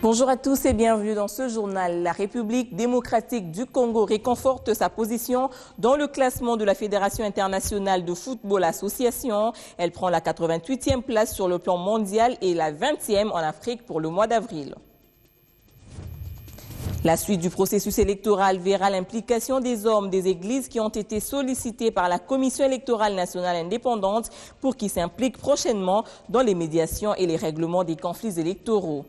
Bonjour à tous et bienvenue dans ce journal. La République démocratique du Congo réconforte sa position dans le classement de la Fédération internationale de football association. Elle prend la 88e place sur le plan mondial et la 20e en Afrique pour le mois d'avril. La suite du processus électoral verra l'implication des hommes des églises qui ont été sollicités par la Commission électorale nationale indépendante pour qu'ils s'impliquent prochainement dans les médiations et les règlements des conflits électoraux.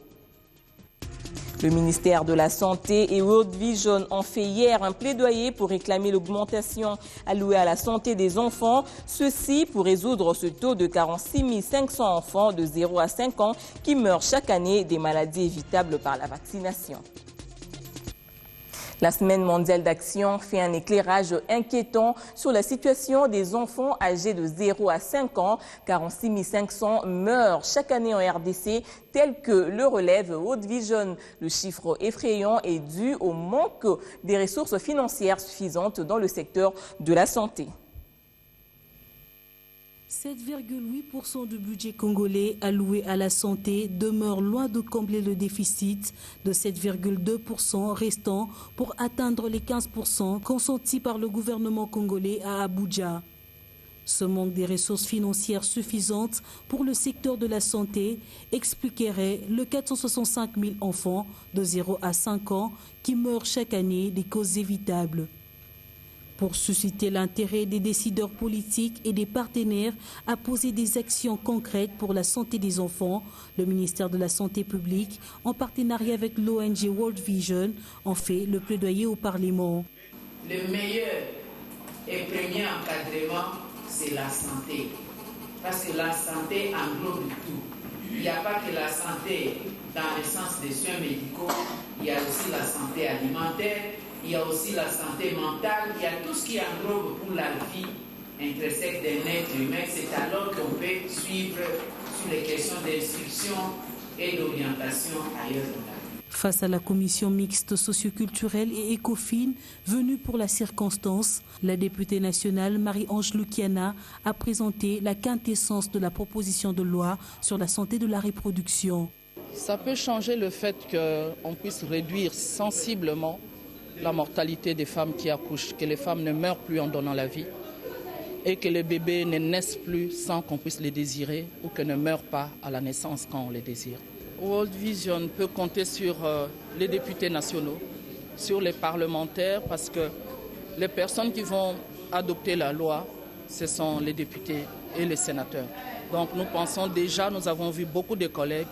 Le ministère de la Santé et World Vision ont fait hier un plaidoyer pour réclamer l'augmentation allouée à la santé des enfants. Ceci pour résoudre ce taux de 46 500 enfants de 0 à 5 ans qui meurent chaque année des maladies évitables par la vaccination. La Semaine mondiale d'action fait un éclairage inquiétant sur la situation des enfants âgés de 0 à 5 ans. 46 500 meurent chaque année en RDC, tel que le relève World Vision. Le chiffre effrayant est dû au manque des ressources financières suffisantes dans le secteur de la santé. 7,8% du budget congolais alloué à la santé demeure loin de combler le déficit de 7,2% restant pour atteindre les 15% consentis par le gouvernement congolais à Abuja. Ce manque des ressources financières suffisantes pour le secteur de la santé expliquerait le 465 000 enfants de 0 à 5 ans qui meurent chaque année des causes évitables. Pour susciter l'intérêt des décideurs politiques et des partenaires à poser des actions concrètes pour la santé des enfants, le ministère de la Santé publique, en partenariat avec l'ONG World Vision, en fait le plaidoyer au Parlement. Le meilleur et premier encadrement, c'est la santé. Parce que la santé englobe tout. Il n'y a pas que la santé dans le sens des soins médicaux, il y a aussi la santé alimentaire, il y a aussi la santé mentale, il y a tout ce qui englobe pour la vie intrinsèque d'un être humain. C'est alors qu'on peut suivre sur les questions d'instruction et d'orientation ailleurs dans la vie. Face à la commission mixte socioculturelle et ECOFIN venue pour la circonstance, la députée nationale Marie-Ange Lukiana a présenté la quintessence de la proposition de loi sur la santé de la reproduction. Ça peut changer le fait qu'on puisse réduire sensiblement la mortalité des femmes qui accouchent, que les femmes ne meurent plus en donnant la vie et que les bébés ne naissent plus sans qu'on puisse les désirer ou que ne meurent pas à la naissance quand on les désire. World Vision peut compter sur les députés nationaux, sur les parlementaires, parce que les personnes qui vont adopter la loi, ce sont les députés et les sénateurs. Donc nous pensons déjà, nous avons vu beaucoup de collègues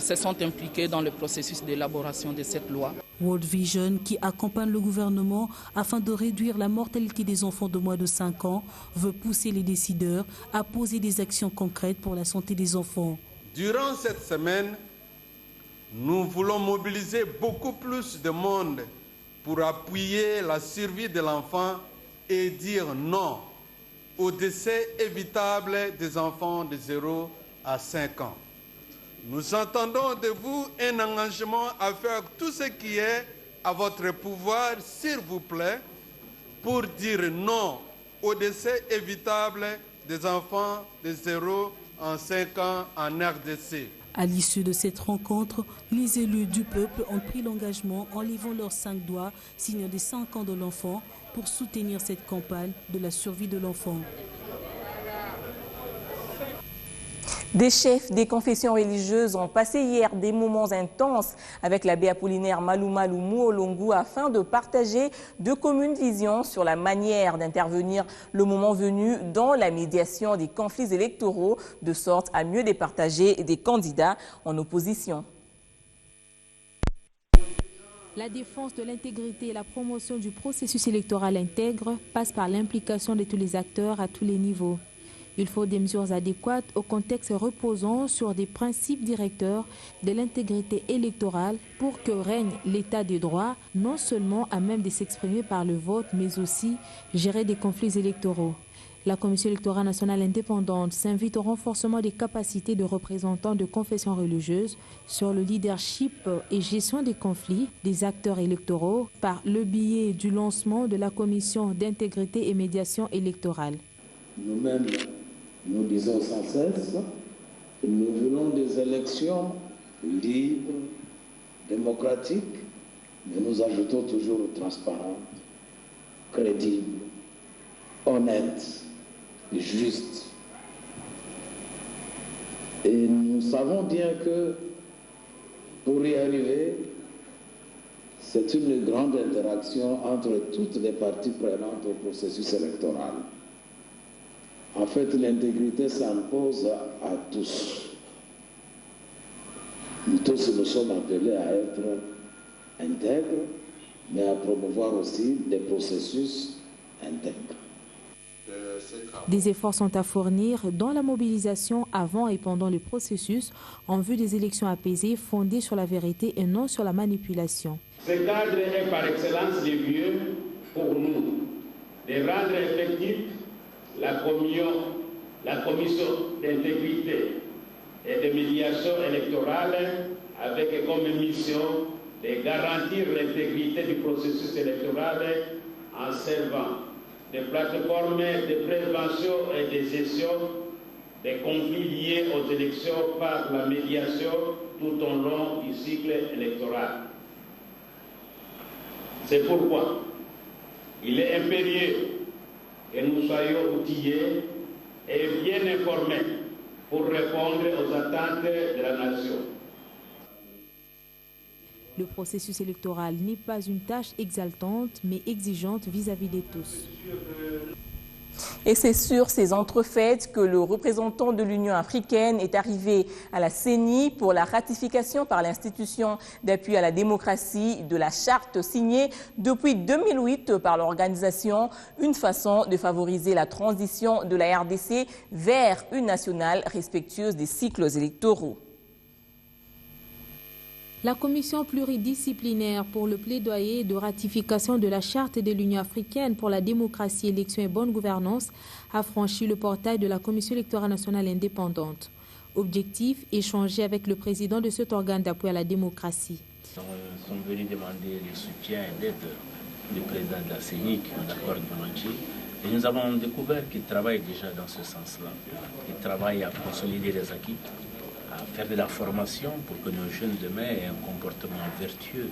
se sont impliqués dans le processus d'élaboration de cette loi. World Vision, qui accompagne le gouvernement afin de réduire la mortalité des enfants de moins de 5 ans, veut pousser les décideurs à poser des actions concrètes pour la santé des enfants. Durant cette semaine, nous voulons mobiliser beaucoup plus de monde pour appuyer la survie de l'enfant et dire non au décès évitable des enfants de 0 à 5 ans. Nous entendons de vous un engagement à faire tout ce qui est à votre pouvoir, s'il vous plaît, pour dire non au décès évitable des enfants de 0 à 5 ans en RDC. À l'issue de cette rencontre, les élus du peuple ont pris l'engagement en levant leurs 5 doigts, signe des 5 ans de l'enfant, pour soutenir cette campagne de la survie de l'enfant. Des chefs des confessions religieuses ont passé hier des moments intenses avec l'abbé Apollinaire Maluma Muolongu afin de partager de communes visions sur la manière d'intervenir le moment venu dans la médiation des conflits électoraux, de sorte à mieux départager des candidats en opposition. La défense de l'intégrité et la promotion du processus électoral intègre passe par l'implication de tous les acteurs à tous les niveaux. Il faut des mesures adéquates au contexte reposant sur des principes directeurs de l'intégrité électorale pour que règne l'état de droit, non seulement à même de s'exprimer par le vote, mais aussi gérer des conflits électoraux. La Commission électorale nationale indépendante s'invite au renforcement des capacités de représentants de confessions religieuses sur le leadership et gestion des conflits des acteurs électoraux par le biais du lancement de la Commission d'intégrité et médiation électorale. Nous-mêmes, nous disons sans cesse que nous voulons des élections libres, démocratique, mais nous ajoutons toujours transparente, crédible, honnête, juste. Et nous savons bien que pour y arriver, c'est une grande interaction entre toutes les parties prenantes au processus électoral. En fait, l'intégrité s'impose à tous. Nous tous nous sommes appelés à être intègres, mais à promouvoir aussi des processus intègres. Des efforts sont à fournir dans la mobilisation avant et pendant le processus en vue des élections apaisées fondées sur la vérité et non sur la manipulation. Ce cadre est par excellence le mieux pour nous de rendre effective la commission d'intégrité et de médiation électorale avec comme mission de garantir l'intégrité du processus électoral en servant de plateformes de prévention et de gestion des conflits liés aux élections par la médiation tout au long du cycle électoral. C'est pourquoi il est impérieux que nous soyons outillés et bien informés pour répondre aux attentes de la nation. Le processus électoral n'est pas une tâche exaltante, mais exigeante vis-à-vis de tous. Et c'est sur ces entrefaites que le représentant de l'Union africaine est arrivé à la CENI pour la ratification par l'institution d'appui à la démocratie de la charte signée depuis 2008 par l'organisation, une façon de favoriser la transition de la RDC vers une nationale respectueuse des cycles électoraux. La commission pluridisciplinaire pour le plaidoyer de ratification de la charte de l'Union africaine pour la démocratie, élection et bonne gouvernance a franchi le portail de la Commission électorale nationale indépendante. Objectif, échanger avec le président de cet organe d'appui à la démocratie. Nous sommes venus demander le soutien et l'aide du président de la CENI qui nous accorde volontiers. Et nous avons découvert qu'il travaille déjà dans ce sens-là. Il travaille à consolider les acquis, à faire de la formation pour que nos jeunes demain aient un comportement vertueux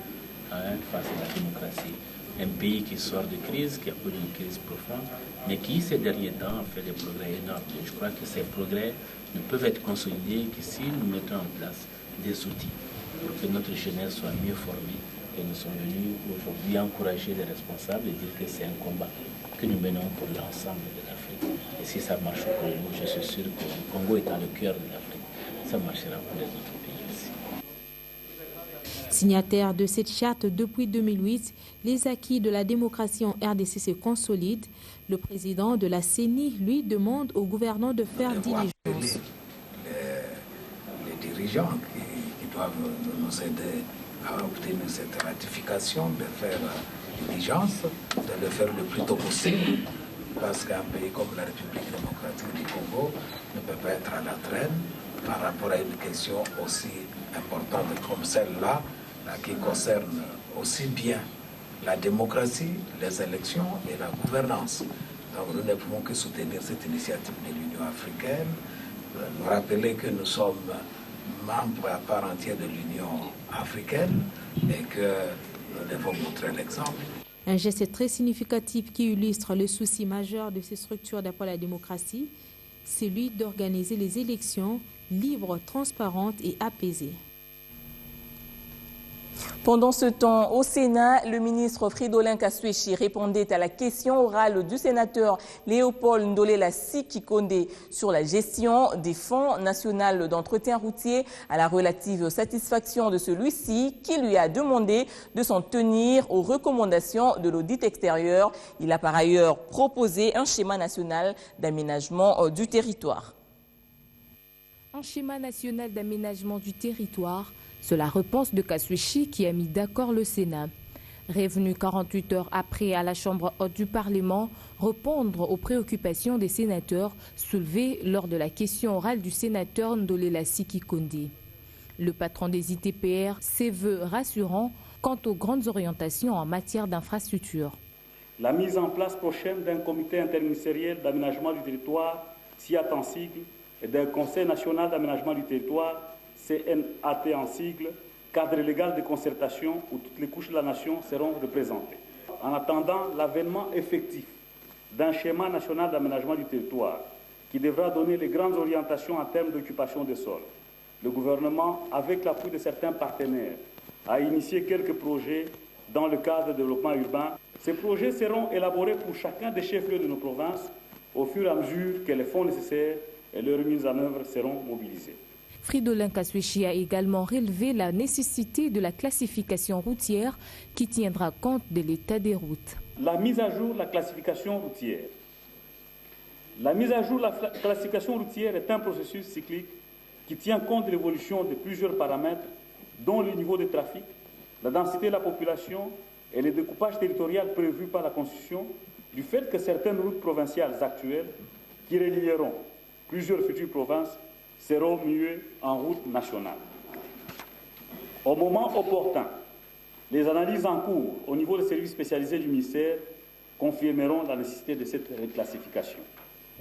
face à la démocratie. Un pays qui sort de crise, qui a connu une crise profonde, mais qui ces derniers temps a fait des progrès énormes. Et je crois que ces progrès ne peuvent être consolidés que si nous mettons en place des outils pour que notre jeunesse soit mieux formée. Et nous sommes venus aujourd'hui encourager les responsables et dire que c'est un combat que nous menons pour l'ensemble de l'Afrique. Et si ça marche pour nous, je suis sûr que le Congo étant le cœur de l'Afrique, ça marchera pour les autres pays aussi. Signataire de cette charte depuis 2008, les acquis de la démocratie en RDC se consolident. Le président de la CENI, lui, demande aux gouvernants de faire diligence. Les dirigeants qui doivent nous aider à obtenir cette ratification, de faire diligence, de le faire le plus tôt possible, parce qu'un pays comme la République démocratique du Congo ne peut pas être à la traîne par rapport à une question aussi importante comme celle-là, qui concerne aussi bien la démocratie, les élections et la gouvernance. Donc nous ne pouvons que soutenir cette initiative de l'Union africaine, nous rappeler que nous sommes membres à part entière de l'Union africaine et que nous devons montrer l'exemple. Un geste très significatif qui illustre le souci majeur de ces structures d'appui à la démocratie, c'est celui d'organiser les élections libres, transparentes et apaisées. Pendant ce temps, au Sénat, le ministre Fridolin Kaswechi répondait à la question orale du sénateur Léopold Ndolela Siki-Konde sur la gestion des fonds nationaux d'entretien routier, à la relative satisfaction de celui-ci qui lui a demandé de s'en tenir aux recommandations de l'audit extérieur. Il a par ailleurs proposé un schéma national d'aménagement du territoire. Un schéma national d'aménagement du territoire, c'est la réponse de Kaswechi qui a mis d'accord le Sénat. Revenu 48 heures après à la Chambre haute du Parlement, répondre aux préoccupations des sénateurs soulevées lors de la question orale du sénateur Ndolela Siki-Konde. Le patron des ITPR se veut rassurant quant aux grandes orientations en matière d'infrastructure. La mise en place prochaine d'un comité interministériel d'aménagement du territoire, CIAT en sigle, et d'un conseil national d'aménagement du territoire, CNAT en sigle, cadre légal de concertation où toutes les couches de la nation seront représentées. En attendant l'avènement effectif d'un schéma national d'aménagement du territoire qui devra donner les grandes orientations en termes d'occupation des sols, le gouvernement, avec l'appui de certains partenaires, a initié quelques projets dans le cadre de développement urbain. Ces projets seront élaborés pour chacun des chefs-lieux de nos provinces au fur et à mesure que les fonds nécessaires et leur mise en œuvre seront mobilisés. Fridolin Kaswechi a également relevé la nécessité de la classification routière qui tiendra compte de l'état des routes. La mise à jour de la classification routière. La mise à jour de la classification routière est un processus cyclique qui tient compte de l'évolution de plusieurs paramètres, dont le niveau de trafic, la densité de la population et le découpage territorial prévu par la Constitution, du fait que certaines routes provinciales actuelles qui relieront plusieurs futures provinces seront muées en route nationale. Au moment opportun, les analyses en cours au niveau des services spécialisés du ministère confirmeront la nécessité de cette reclassification.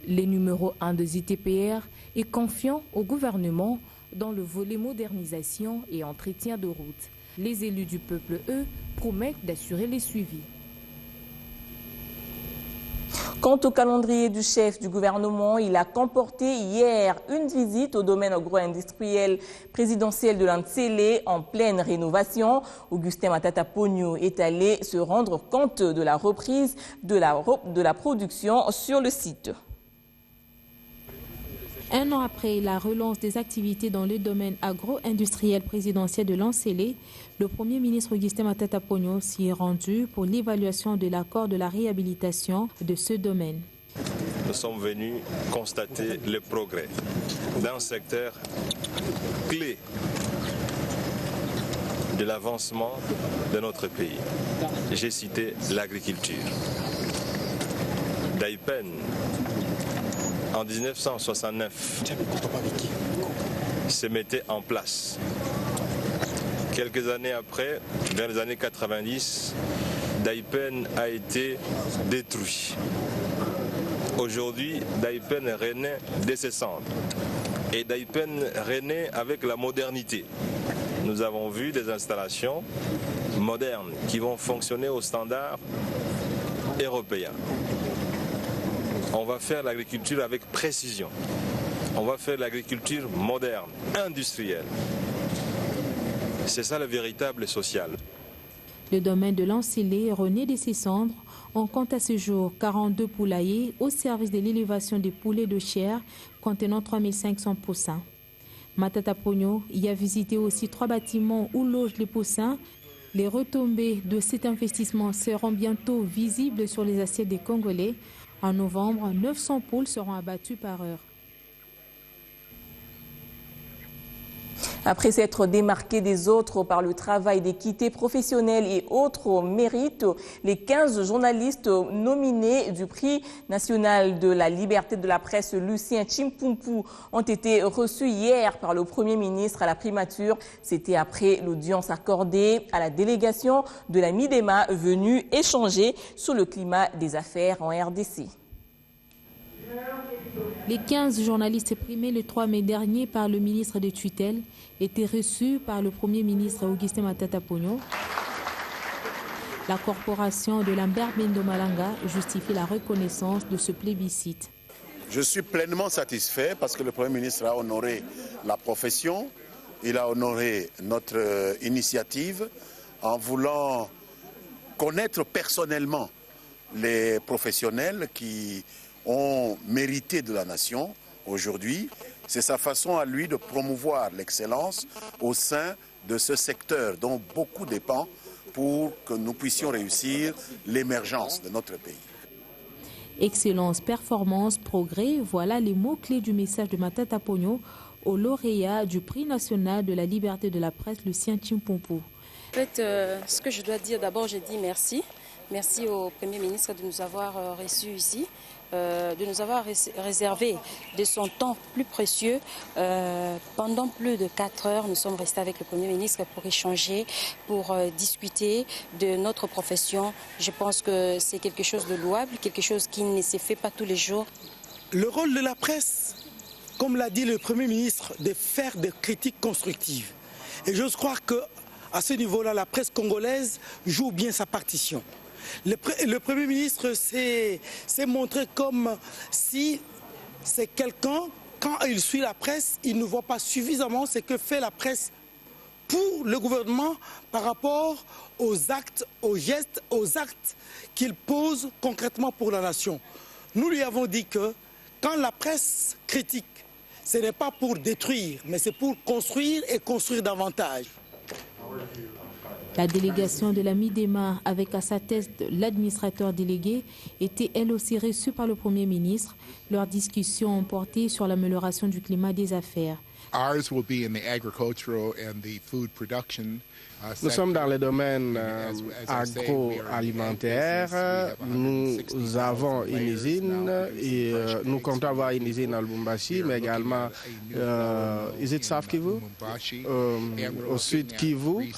Le numéro 1 de ZTPR est confiant au gouvernement dans le volet modernisation et entretien de routes. Les élus du peuple, eux, promettent d'assurer les suivis. Quant au calendrier du chef du gouvernement, il a comporté hier une visite au domaine agro-industriel présidentiel de l'Antsélé en pleine rénovation. Augustin Matata Pogno est allé se rendre compte de la reprise de la production sur le site. Un an après la relance des activités dans le domaine agro-industriel présidentiel de l'Antsélé, le Premier ministre Augustin Matata Pogno s'y est rendu pour l'évaluation de l'accord de la réhabilitation de ce domaine. Nous sommes venus constater les progrès d'un secteur clé de l'avancement de notre pays. J'ai cité l'agriculture. Daipen, en 1969, se mettait en place. Quelques années après, vers les années 90, Daipen a été détruit. Aujourd'hui, Daipen renaît de ses cendres. Et Daipen renaît avec la modernité. Nous avons vu des installations modernes qui vont fonctionner aux standards européens. On va faire l'agriculture avec précision. On va faire l'agriculture moderne, industrielle. C'est ça le véritable social. Le domaine de l'Antsélé renaît de ses cendres. On compte à ce jour 42 poulaillers au service de l'élévation des poulets de chair contenant 3500 poussins. Matata Pogno y a visité aussi 3 bâtiments où logent les poussins. Les retombées de cet investissement seront bientôt visibles sur les assiettes des Congolais. En novembre, 900 poules seront abattues par heure. Après s'être démarqué des autres par le travail d'équité professionnelle et autres mérites, les 15 journalistes nominés du prix national de la liberté de la presse Lucien Chimpumpu ont été reçus hier par le Premier ministre à la primature. C'était après l'audience accordée à la délégation de la Midema venue échanger sur le climat des affaires en RDC. Les 15 journalistes primés le 3 mai dernier par le ministre de tutelle étaient reçus par le Premier ministre Augustin Matata Pogno. La corporation de Lambert Mendo Malanga justifie la reconnaissance de ce plébiscite. Je suis pleinement satisfait parce que le Premier ministre a honoré la profession, il a honoré notre initiative en voulant connaître personnellement les professionnels qui ont mérité de la nation aujourd'hui. C'est sa façon à lui de promouvoir l'excellence au sein de ce secteur dont beaucoup dépend pour que nous puissions réussir l'émergence de notre pays. Excellence, performance, progrès, voilà les mots-clés du message de Matata Pogno au lauréat du prix national de la liberté de la presse, Lucien Chimpumpu. En fait, ce que je dois dire, d'abord, je dis merci. Merci au Premier ministre de nous avoir reçus ici, de nous avoir réservé de son temps plus précieux. Pendant plus de 4 heures, nous sommes restés avec le Premier ministre pour échanger, pour discuter de notre profession. Je pense que c'est quelque chose de louable, quelque chose qui ne se fait pas tous les jours. Le rôle de la presse, comme l'a dit le Premier ministre, de faire des critiques constructives. Et j'ose croire que à ce niveau-là, la presse congolaise joue bien sa partition. Le Premier ministre s'est montré comme si c'est quelqu'un, quand il suit la presse, il ne voit pas suffisamment ce que fait la presse pour le gouvernement par rapport aux actes, aux gestes, aux actes qu'il pose concrètement pour la nation. Nous lui avons dit que quand la presse critique, ce n'est pas pour détruire, mais c'est pour construire et construire davantage. La délégation de la Midema, avec à sa tête l'administrateur délégué, était elle aussi reçue par le Premier ministre. Leurs discussions ont porté sur l'amélioration du climat des affaires. Nous sommes dans le domaine agroalimentaire. Nous avons une usine et nous comptons avoir une usine à Lubumbashi, mais également South Kivu, au sud Kivu.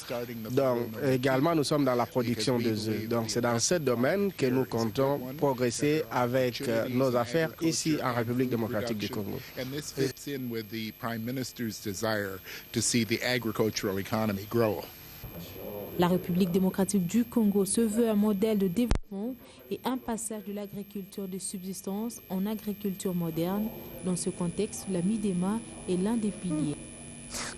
Donc, également, nous sommes dans la production des œufs. Donc, c'est dans ce domaine que nous comptons progresser avec nos affaires ici en République démocratique du Congo. La République démocratique du Congo se veut un modèle de développement et un passage de l'agriculture de subsistance en agriculture moderne. Dans ce contexte, la Midema est l'un des piliers.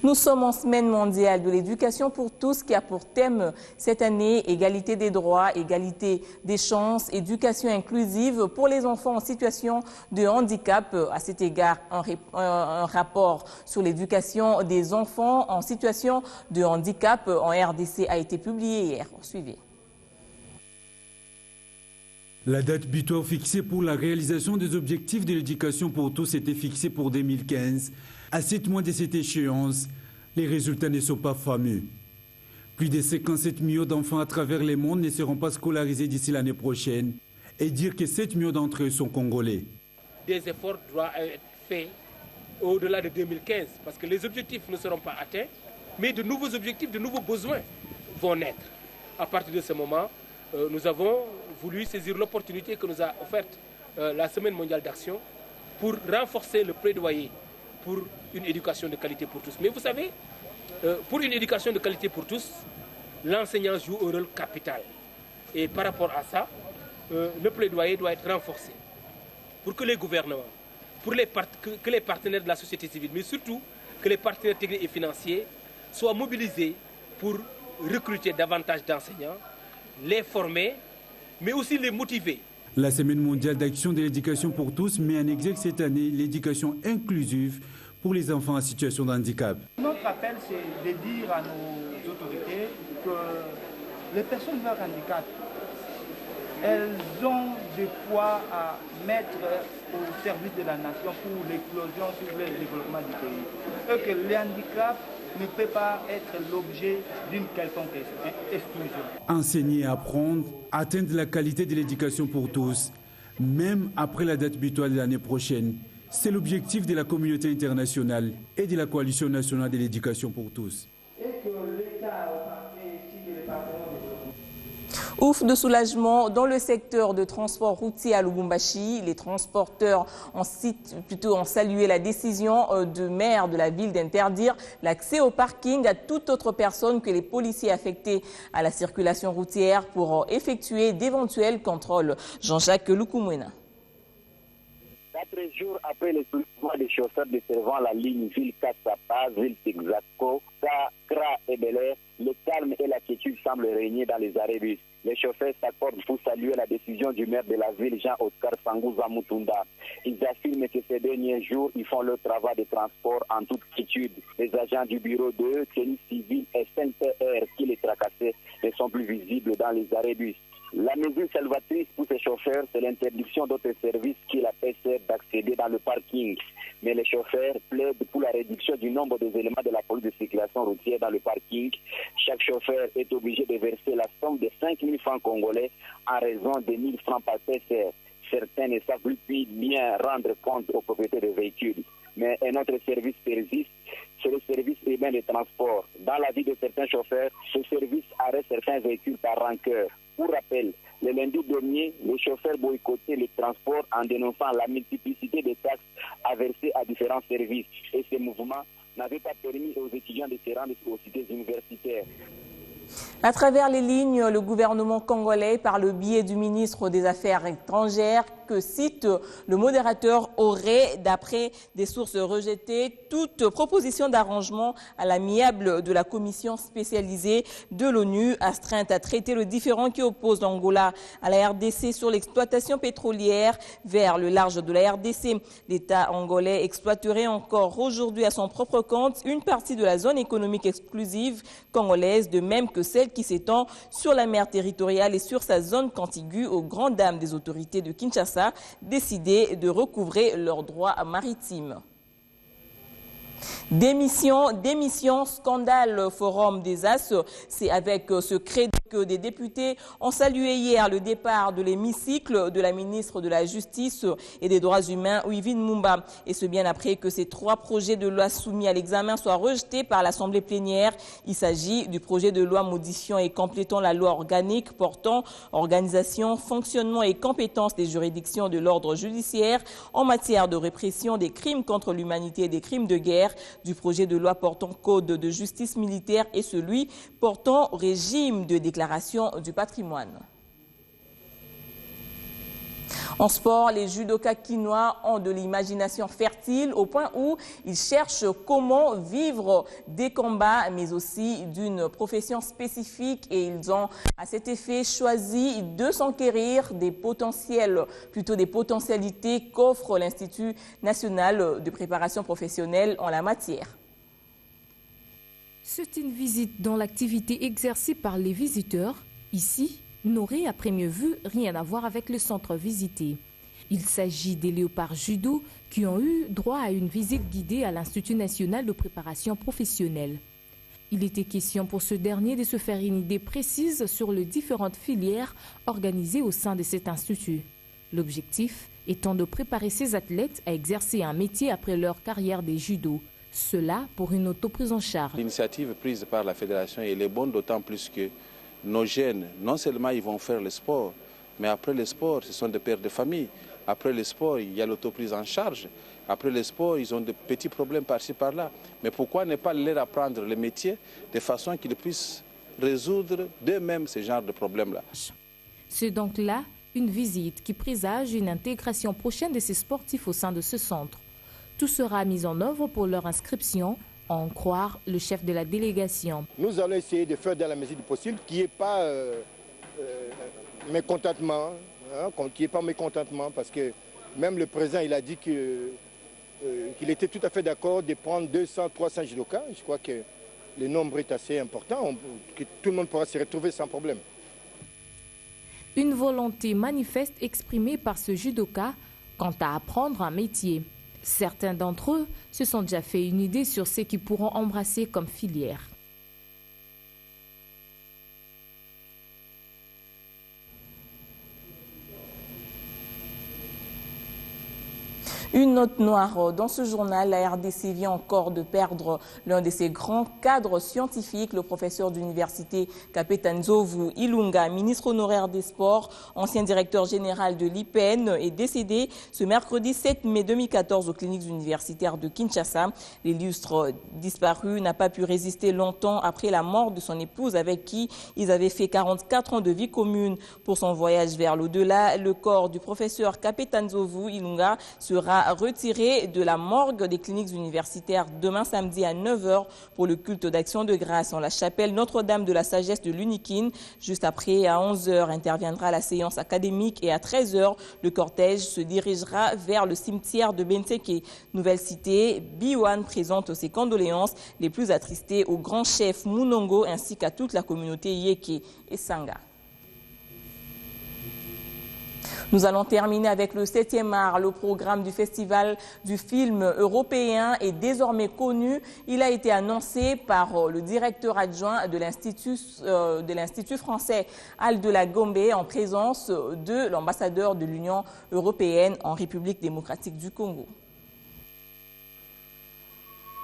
Nous sommes en semaine mondiale de l'éducation pour tous qui a pour thème cette année égalité des droits, égalité des chances, éducation inclusive pour les enfants en situation de handicap. À cet égard, un rapport sur l'éducation des enfants en situation de handicap en RDC a été publié hier. Suivez. La date butoir fixée pour la réalisation des objectifs de l'éducation pour tous était fixée pour 2015. À 7 mois de cette échéance, les résultats ne sont pas fameux. Plus de 57 millions d'enfants à travers le monde ne seront pas scolarisés d'ici l'année prochaine et dire que 7 millions d'entre eux sont congolais. Des efforts doivent être faits au-delà de 2015 parce que les objectifs ne seront pas atteints, mais de nouveaux objectifs, de nouveaux besoins vont naître. À partir de ce moment, nous avons voulu saisir l'opportunité que nous a offerte la Semaine mondiale d'action pour renforcer le plaidoyer pour une éducation de qualité pour tous. Mais vous savez, pour une éducation de qualité pour tous, l'enseignant joue un rôle capital. Et par rapport à ça, le plaidoyer doit être renforcé pour que les gouvernements, que les partenaires de la société civile, mais surtout que les partenaires techniques et financiers soient mobilisés pour recruter davantage d'enseignants, les former, mais aussi les motiver. La Semaine mondiale d'action de l'éducation pour tous met en exergue cette année l'éducation inclusive pour les enfants en situation de handicap. Notre appel, c'est de dire à nos autorités que les personnes avec handicap, elles ont de quoi à mettre au service de la nation pour l'éclosion sur le développement du pays. Et que le handicap ne peut pas être l'objet d'une quelconque exclusion. Enseigner, apprendre, atteindre la qualité de l'éducation pour tous, même après la date butoir de l'année prochaine. C'est l'objectif de la communauté internationale et de la Coalition nationale de l'éducation pour tous. Ouf de soulagement dans le secteur de transport routier à Lubumbashi. Les transporteurs ont salué la décision du maire de la ville d'interdire l'accès au parking à toute autre personne que les policiers affectés à la circulation routière pour effectuer d'éventuels contrôles. Jean-Jacques Lukumwena. 4 jours après le soulèvement des chauffeurs desservant la ligne Ville-Kassapa, Ville-Texaco, Kra et Bel-Air, le calme et la quiétude semblent régner dans les arrêts bus. Les chauffeurs s'accordent pour saluer la décision du maire de la ville, Jean-Oscar Sangouza Mutunda. Ils affirment que ces derniers jours, ils font leur travail de transport en toute quiétude. Les agents du bureau de tenue civile et SNPR qui les tracassaient ne sont plus visibles dans les arrêts bus. La mesure salvatrice pour ces chauffeurs, c'est l'interdiction d'autres services qui la PC d'accéder dans le parking. Mais les chauffeurs plaident pour la réduction du nombre des éléments de la police de circulation routière dans le parking. Chaque chauffeur est obligé de verser la somme de 5 000 francs congolais en raison de 1 000 francs par PCR. Certains ne savent plus bien rendre compte aux propriétaires de véhicules. Mais un autre service persiste, c'est le service urbain de transport. Dans la vie de certains chauffeurs, ce service arrête certains véhicules par rancœur. Pour rappel, le lundi dernier, les chauffeurs boycottaient le transport en dénonçant la multiplicité de taxes à verser à différents services. Et ces mouvements n'avaient pas permis aux étudiants de se rendre aux cités universitaires. À travers les lignes, le gouvernement congolais, par le biais du ministre des Affaires étrangères, que cite le modérateur, aurait, d'après des sources rejetées, toute proposition d'arrangement à l'amiable de la commission spécialisée de l'ONU astreinte à traiter le différend qui oppose l'Angola à la RDC sur l'exploitation pétrolière vers le large de la RDC. L'État angolais exploiterait encore aujourd'hui à son propre compte une partie de la zone économique exclusive congolaise, de même que celle qui s'étend sur la mer territoriale et sur sa zone contiguë aux grandes dames des autorités de Kinshasa, décidé de recouvrer leurs droits maritimes. Démission, scandale, forum des As. C'est avec ce crédit que des députés ont salué hier le départ de l'hémicycle de la ministre de la Justice et des Droits humains, Wivine Mumba. Et ce bien après que ces 3 projets de loi soumis à l'examen soient rejetés par l'Assemblée plénière. Il s'agit du projet de loi modifiant et complétant la loi organique portant organisation, fonctionnement et compétences des juridictions de l'ordre judiciaire en matière de répression des crimes contre l'humanité et des crimes de guerre, du projet de loi portant code de justice militaire et celui portant régime de déclaration du patrimoine. En sport, les judokas kinois ont de l'imagination fertile au point où ils cherchent comment vivre des combats, mais aussi d'une profession spécifique, et ils ont à cet effet choisi de s'enquérir des potentialités qu'offre l'Institut national de préparation professionnelle en la matière. C'est une visite dont l'activité exercée par les visiteurs, ici, n'aurait à première vue rien à voir avec le centre visité. Il s'agit des léopards judo qui ont eu droit à une visite guidée à l'Institut national de préparation professionnelle. Il était question pour ce dernier de se faire une idée précise sur les différentes filières organisées au sein de cet institut. L'objectif étant de préparer ces athlètes à exercer un métier après leur carrière des judo. Cela pour une auto-prise en charge. L'initiative prise par la fédération elle est bonne d'autant plus que nos jeunes, non seulement ils vont faire le sport, mais après le sport, ce sont des pères de famille. Après le sport, il y a l'autoprise en charge. Après le sport, ils ont des petits problèmes par-ci, par-là. Mais pourquoi ne pas leur apprendre le métier de façon qu'ils puissent résoudre d'eux-mêmes ce genre de problèmes-là? C'est donc là une visite qui présage une intégration prochaine de ces sportifs au sein de ce centre. Tout sera mis en œuvre pour leur inscription, à en croire le chef de la délégation. Nous allons essayer de faire dans la mesure du possible qu'il n'y ait pas mécontentement, parce que même le président il a dit qu'il était tout à fait d'accord de prendre 200, 300 judokas. Je crois que le nombre est assez important, que tout le monde pourra se retrouver sans problème. Une volonté manifeste exprimée par ce judoka quant à apprendre un métier. Certains d'entre eux se sont déjà fait une idée sur ce qu'ils pourront embrasser comme filière. Une note noire dans ce journal, la RDC vient encore de perdre l'un de ses grands cadres scientifiques, le professeur d'université Kapetanzovu Ilunga, ministre honoraire des Sports, ancien directeur général de l'IPN, est décédé ce mercredi 7 mai 2014 aux cliniques universitaires de Kinshasa. L'illustre disparu n'a pas pu résister longtemps après la mort de son épouse avec qui ils avaient fait 44 ans de vie commune. Pour son voyage vers l'au-delà, le corps du professeur Kapetanzovu Ilunga sera retiré de la morgue des cliniques universitaires demain samedi à 9h pour le culte d'action de grâce en la chapelle Notre-Dame de la Sagesse de l'Unikin. Juste après, à 11h, interviendra la séance académique et à 13h, le cortège se dirigera vers le cimetière de Benteke. Nouvelle cité, Biwan présente ses condoléances les plus attristées au grand chef Munongo ainsi qu'à toute la communauté Yeke et Sanga. Nous allons terminer avec le 7e art. Le programme du Festival du film européen est désormais connu. Il a été annoncé par le directeur adjoint de l'Institut français Al-Delà Gombe en présence de l'ambassadeur de l'Union européenne en République démocratique du Congo.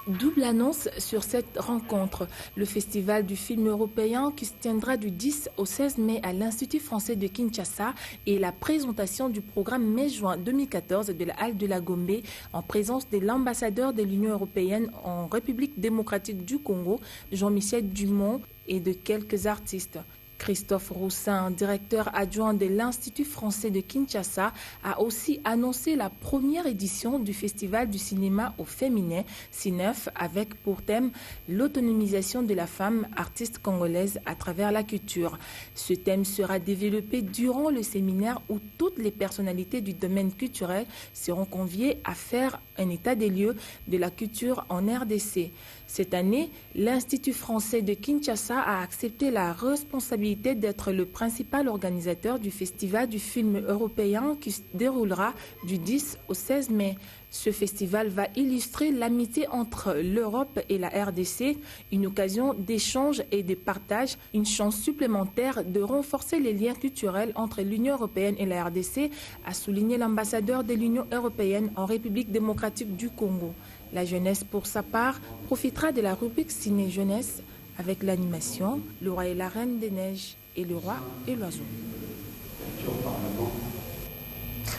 Double annonce sur cette rencontre. Le festival du film européen qui se tiendra du 10 au 16 mai à l'Institut français de Kinshasa et la présentation du programme mai-juin 2014 de la Halle de la Gombe en présence de l'ambassadeur de l'Union européenne en République démocratique du Congo, Jean-Michel Dumont, et de quelques artistes. Christophe Roussin, directeur adjoint de l'Institut français de Kinshasa, a aussi annoncé la première édition du Festival du cinéma au féminin, CINEF, avec pour thème l'autonomisation de la femme artiste congolaise à travers la culture. Ce thème sera développé durant le séminaire où toutes les personnalités du domaine culturel seront conviées à faire un état des lieux de la culture en RDC. Cette année, l'Institut français de Kinshasa a accepté la responsabilité d'être le principal organisateur du Festival du film européen qui se déroulera du 10 au 16 mai. Ce festival va illustrer l'amitié entre l'Europe et la RDC, une occasion d'échange et de partage, une chance supplémentaire de renforcer les liens culturels entre l'Union européenne et la RDC, a souligné l'ambassadeur de l'Union européenne en République démocratique du Congo. La jeunesse, pour sa part, profitera de la rubrique ciné-jeunesse avec l'animation Le Roi et la Reine des Neiges et Le Roi et l'Oiseau.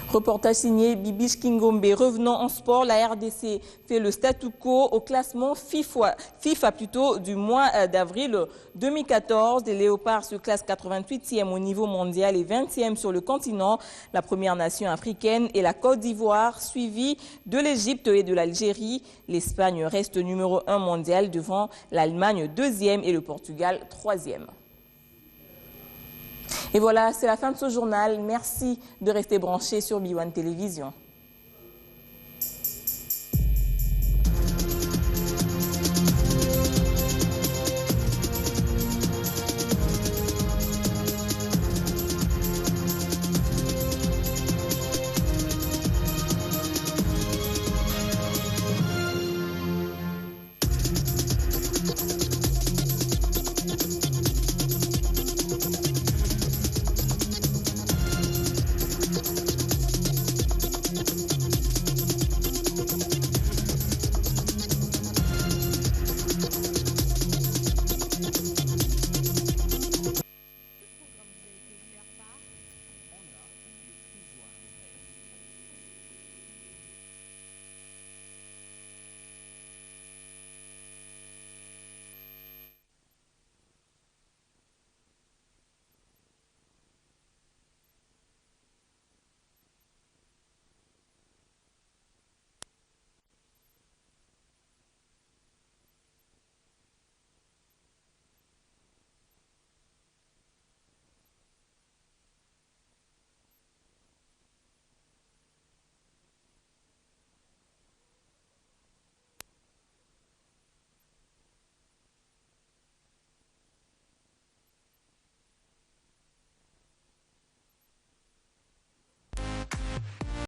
Reportage signé Bibiche Kingombe. Revenons en sport, la RDC fait le statu quo au classement FIFA du mois d'avril 2014. Les Léopards se classent 88e au niveau mondial et 20e sur le continent. La première nation africaine est la Côte d'Ivoire, suivie de l'Égypte et de l'Algérie. L'Espagne reste numéro 1 mondial devant l'Allemagne 2e et le Portugal 3e. Et voilà, c'est la fin de ce journal. Merci de rester branchés sur B1 Télévision.